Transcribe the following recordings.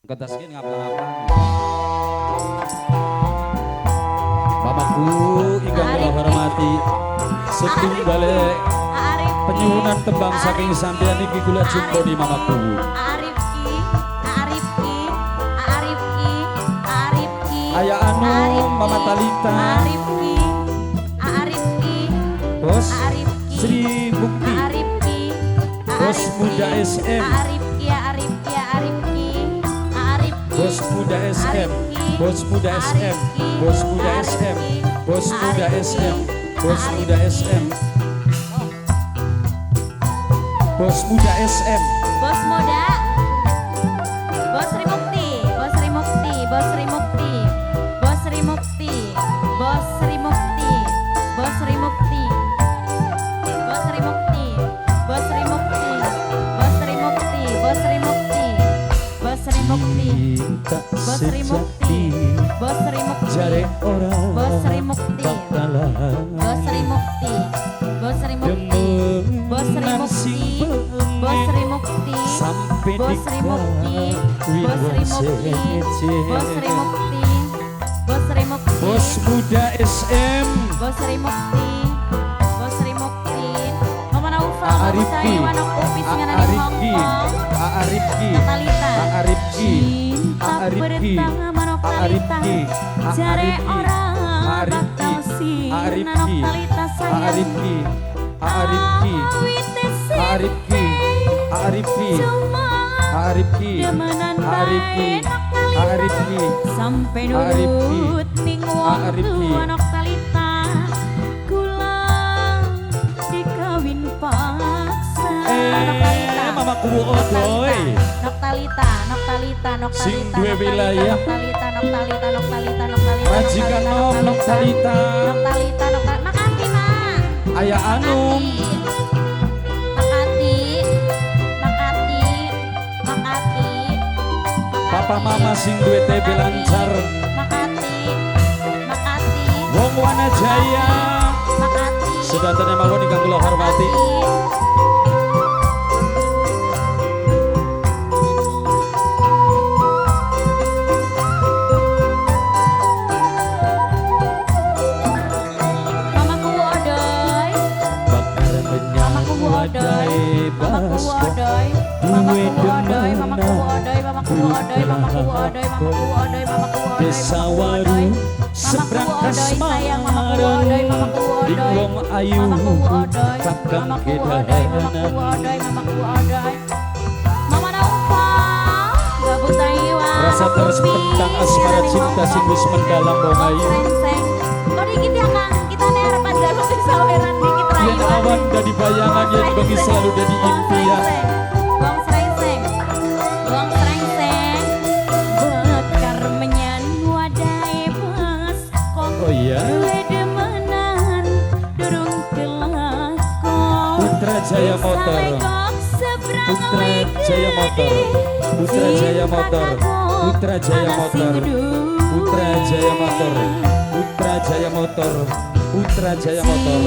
Ketaskin ngapa-ngapa. Bapakku ingkang kula hormati, setunggal penyuwunan tembang saking sampeyan iki kula jumponi mamaku. Ayah Anu, Mama Talita, Bos Sri Bukti, Bos Muda SM, Bos Muda SM, Bos Muda SM, Bos Muda SM, Bos Muda SM, Bos Muda SM, Bos Muda SM, Bos Muda, Bos Sri Mukti, Bos Sri Mukti, Bos Sri Mukti, Bos Sri Mukti, Bos Sri Mukti, Bos Sri Mukti, Bos Sri Mukti, Bos Sri Mukti, Bos Sri Mukti, Bos Sri Mukti, Bos Sri Mukti, Bos Sri Mukti, Bos Sri Mukti, jare orang Bos Sri Mukti, Bos Sri Mukti, Bos Sri Mukti, Bos Sri Mukti, Bos Sri Mukti, sampai Bos Sri Mukti, Bos Sri Mukti, Bos Sri Mukti, Bos Sri Mukti, Bos Muda SM, Bos Sri Mukti, Bos Sri Mukti, Mama Naufa, Arifki, Wanok Upis ngana di Hongkong, Arifki, Natalita, Arifki, cinta Arifki, pertama Nokalita, Arifki, jare Arifki, orang Arifki, bakal sirna Arifki, Nokalita sayang, Arifki, Arifki, Arifki, Arifki, Arifki, Arifki, Arifki, sampai Arifki, nurut ning Arifki, waktu Nokalita kula dikawin paksa Nokalita, mamaku odoy, Noktalita, Noktalita, Noktalita, sing duwe wilayah, Noktalita, Noktalita, Noktalita, Noktalita, majikan nom Noktalita, Noktalita, Noktalita, makasih mak, Ayah Anum, makati, makati, makati, Papa Mama sing duwe TB lancar, makati, makati, Wong Wanajaya, makati, sedanten mawon ingkang kula hormati. mamaku odoy, Bakar mamaku odoy, mamaku odoy, mamaku odoy, mamaku odoy, mamaku odoy, mamaku odoy, mamaku odoy, mamaku odoy, Desa Waru seberang Kasmaran di Wong Ayu kakang kedahanan Mama Naufa gabut taiwan rasa terus pentang asmara cinta sing wis mendalam Wong Ayu kok dikit ya Kang kita nerepan galuh di saweran dikit yen rayuan awan dadi bayangan yen bengi selalu dadi impian Bong Srengseng Bong Srengseng bekar menyan wadai mas kok oh iya demenan durung kelakon Putra Jaya Motor Putra Jaya Motor Putra Jaya Motor Putra Jaya Motor Putra Jaya Motor Putra Jaya Motor Putra Jaya Motor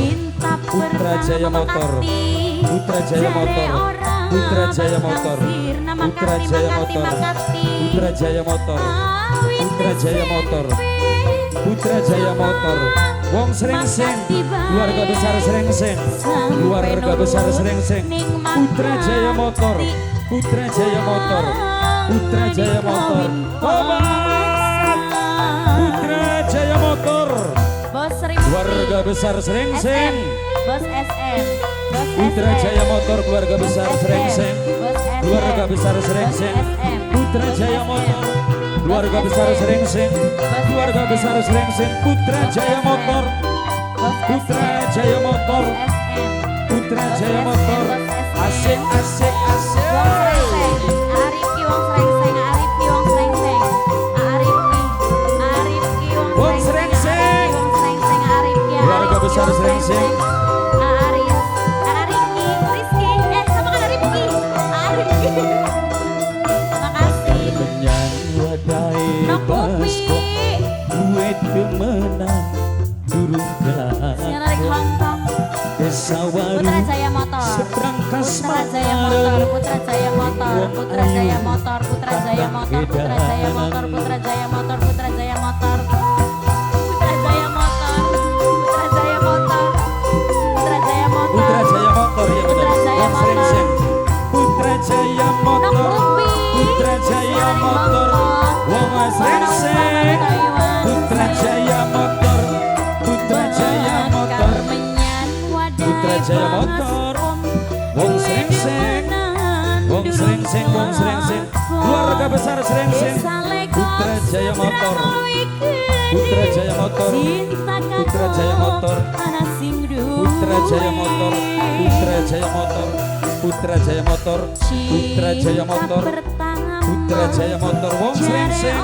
Putra Jaya Motor Putra Jaya Motor Putra Jaya Motor Putra Jaya Motor Putra Jaya Motor Putra Jaya Motor Putra Jaya Motor Wong Srengseng keluarga besar Srengseng keluarga besar Srengseng Putra Jaya Motor Putra Jaya Motor Putra Jaya Motor Obat Putra Jaya Motor Bos Sri keluarga besar Srengseng Bos SM Bos Putra Jaya Motor keluarga besar Srengseng keluarga besar Srengseng Putra Jaya Motor keluarga besar Srengseng keluarga besar Srengseng Putra Jaya Motor Putra Jaya Motor Putra Jaya Motor asik asik asik Arifki Wong Srengseng Arifki Wong Srengseng Arifki Arifki Wong Srengseng Wong Srengseng Arifki keluarga besar Srengseng Arif Arifki Rizky sama kan Arifki Arifki makasih menyan wadai Nok Upi baskok duwe demenan durung Sinyal dari Hongkong Desa Waru Putra Jaya Motor seberang Putra Jaya Motor Putra Jaya Motor Putra Jaya Motor Putra Jaya Motor motor, Putra Jaya motor, Putra Jaya motor, Putra Jaya motor, Putra Jaya motor, Putra Jaya motor, Putra Jaya motor, Putra Jaya motor ya benar. Putra Jaya Wong Srengseng. Putra Jaya motor, Putra Jaya motor, Wong Srengseng. Putra Jaya motor, Putra Jaya motor, Putra Jaya motor, Wong Srengseng. Wong Srengseng, Wong Srengseng, keluarga besar Srengseng. Putra Jaya motor, Putra Jaya motor, Putra Jaya motor, Putra Jaya motor, Putra Jaya motor, Putra Jaya motor, Putra Jaya motor, Putra Jaya motor, Wong Srengseng.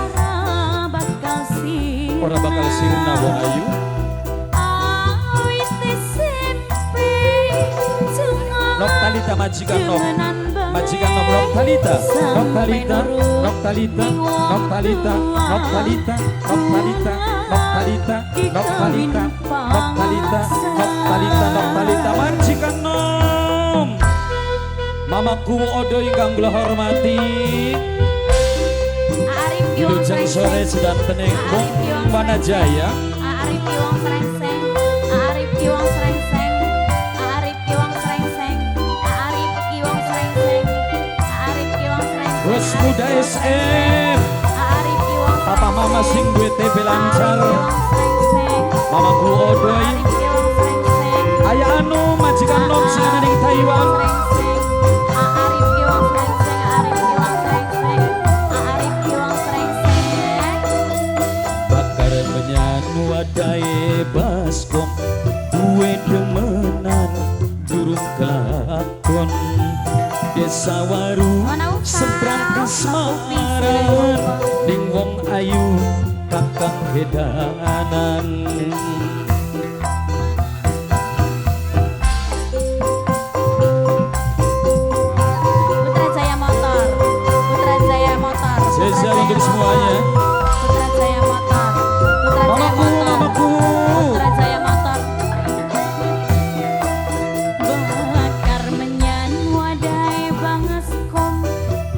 Ora bakal sirna wong ayu. Noktalita majikan Nok. Majikan Nok Noktalita, Noktalita, Noktalita, Noktalita, Noktalita, Noktalita, Noktalita, Noktalita, Noktalita, Noktalita, Noktalita, majikan Nom. Mamaku odo ingkang kula hormati. Wilujeng sore sedanteneng Wong Wanajaya. Arif Wong Srengseng, Arif Wong Srengseng, Arif Wong Srengseng, Arif Wong Srengseng, Arif Wong Srengseng. Bos Muda SM. Arif Wong Papa mama sing duwe TB lancar. Srengseng, Mamaku odoi. Arif Wong Srengseng, Ayah anu majikan Nom sing ana ning Taiwan. Srengseng, Arif Wong Srengseng, Arif Wong Srengseng, Arif Wong Srengseng. Bakar menyan wadai baskom duwe demenan durung kelakon desa waru seberang kasmaran ning wong ayu kakang hedanan. Putra Jaya motor, Putra Jaya motor, Seza untuk semuanya. Putra Jaya motor, Putra Jaya Mamaku, motor, mamaku. Putra Jaya motor. Bakar menyan wadai bangeskom,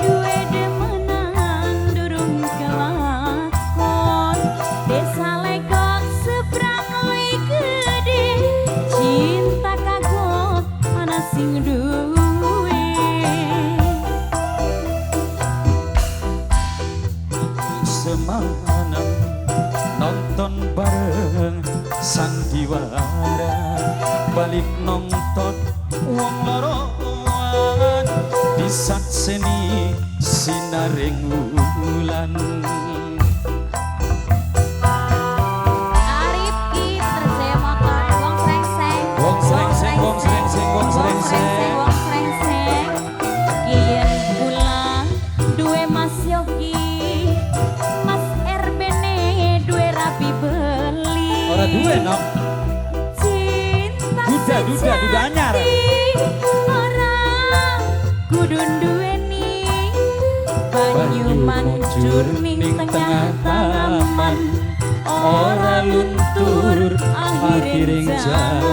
duwe demenan durung kelakon. Desa Legok seberang luwih gede, cinta kagok ana sing duwe. Semalam nonton bareng sandiwara balik nonton wong loroan disakseni sinaring wulan. Arif Putra Jaya motor, Wong Srengseng, Wong Srengseng, Wong Srengseng, Wong Srengseng. Wong Srengseng. Yen pulang duwe Mas Yogi, Mas Erbene duwe rapi beli. Ora duwe Nom. Cinta Duda anyar. Ora kudu duweni banyu mancur ning tengah taman. Ora luntur akhiring jaman.